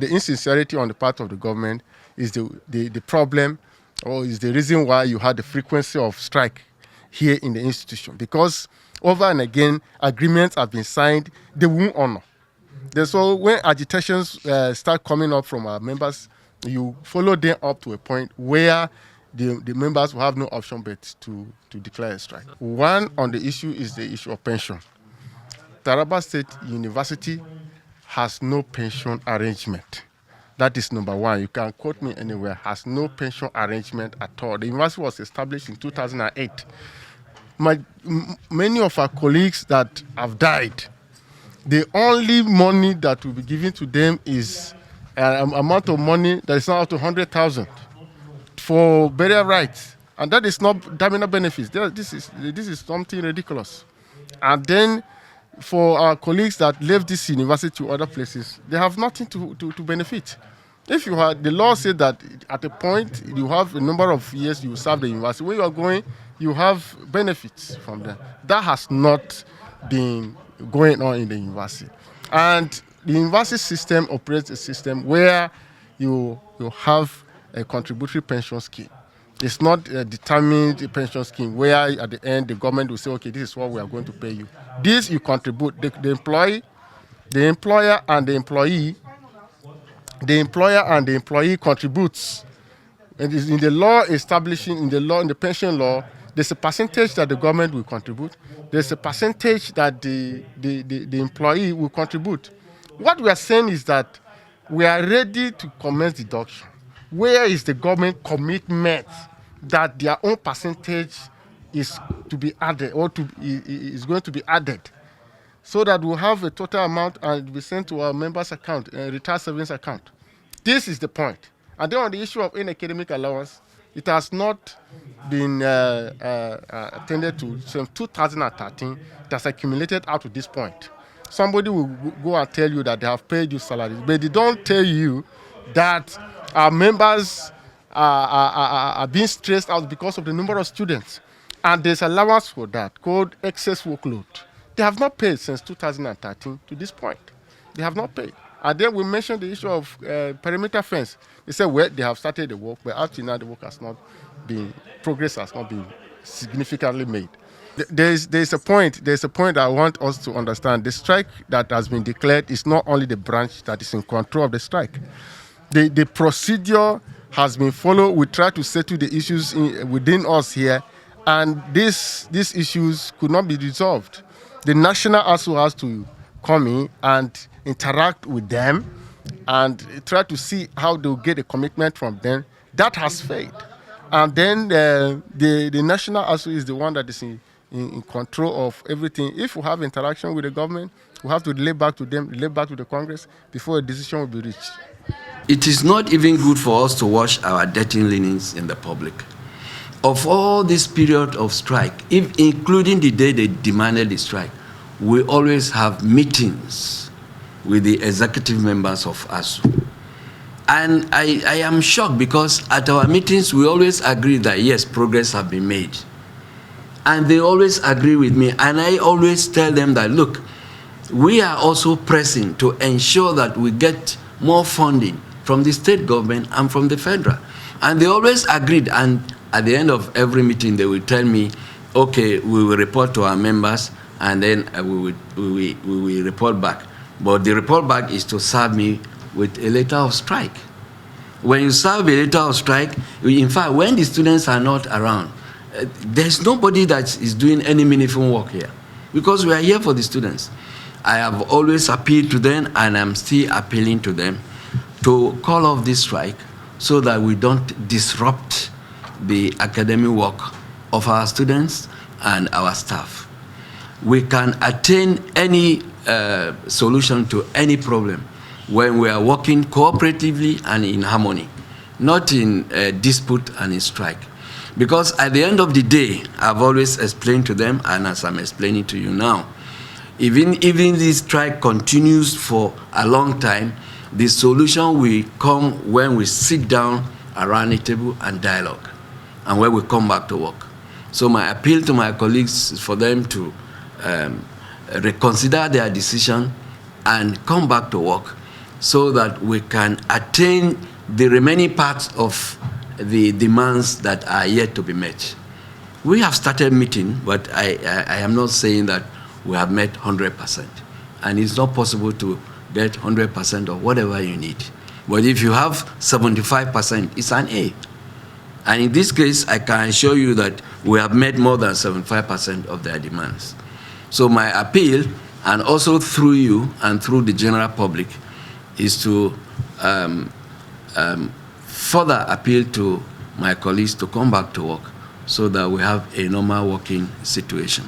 the insincerity on the part of the government is the problem, or is the reason why you had the frequency of strike here in the institution. Because over and again, agreements have been signed, they won't honor. So when agitations start coming up from our members, you follow them up to a point where the members will have no option but to declare a strike. One on the issue is the issue of pension. Taraba State University has no pension arrangement. That is number one. You can quote me anywhere. Has no pension arrangement at all. The university was established in 2008. Many of our colleagues that have died, the only money that will be given to them is an amount of money that is not up to 100,000 for burial rights, and that is not terminal benefits. This is something ridiculous. And then for our colleagues that left this university to other places, they have nothing to benefit. If you had, the law said that at a point you have a number of years you serve the university. When you are going, you have benefits from them. That has not been going on in the university. And the university system operates a system where you have a contributory pension scheme. It's not a determined pension scheme where at the end the government will say, okay, this is what we are going to pay you. This you contribute. The employer and the employee contributes. And in the law establishing, in the pension law, there's a percentage that the government will contribute. There's a percentage that the employee will contribute. What we are saying is that we are ready to commence deduction. Where is the government commitment that their own percentage is to be added, or is going to be added, so that we'll have a total amount and be sent to our members' account, retired savings account? This is the point. And then on the issue of in-academic allowance, it has not been attended to since 2013. It has accumulated up to this point. Somebody will go and tell you that they have paid you salaries, but they don't tell you that our members are being stressed out because of the number of students. And there's allowance for that, called excess workload. They have not paid since 2013 to this point. They have not paid. And then we mentioned the issue of perimeter fence. They said, well, they have started the work, but up to now the work has not been, progress has not been significantly made. There's a point I want us to understand. The strike that has been declared is not only the branch that is in control of the strike. The procedure has been followed. We try to settle the issues within us here, and these issues could not be resolved. The national ASUU has to come in and interact with them and try to see how they'll get a commitment from them. That has failed. And then the national ASUU is the one that is in control of everything. If we have interaction with the government, we have to relay back to them, relay back to the Congress before a decision will be reached. It is not even good for us to wash our dirty linens in the public. Of all this period of strike, including the day they demanded the strike, we always have meetings with the executive members of ASUU. And I am shocked because at our meetings, we always agree that, yes, progress has been made. And they always agree with me. And I always tell them that, look, we are also pressing to ensure that we get more funding from the state government and from the federal. And they always agreed. And at the end of every meeting, they will tell me, okay, we will report to our members, and then we will report back. But the report back is to serve me with a letter of strike. When you serve a letter of strike, in fact, when the students are not around, there's nobody that is doing any meaningful work here, because we are here for the students. I have always appealed to them, and I'm still appealing to them to call off this strike so that we don't disrupt the academic work of our students and our staff. We can attain any solution to any problem when we are working cooperatively and in harmony, not in dispute and in strike. Because at the end of the day, I've always explained to them, and as I'm explaining to you now, even this strike continues for a long time, the solution will come when we sit down around a table and dialogue, and when we come back to work. So my appeal to my colleagues is for them to reconsider their decision and come back to work, so that we can attain the remaining parts of the demands that are yet to be met. We have started meeting, but I am not saying that we have met 100%. And it's not possible to get 100% of whatever you need. But if you have 75%, it's an A. And in this case, I can assure you that we have met more than 75% of their demands. So my appeal, and also through you and through the general public, is to further appeal to my colleagues to come back to work so that we have a normal working situation.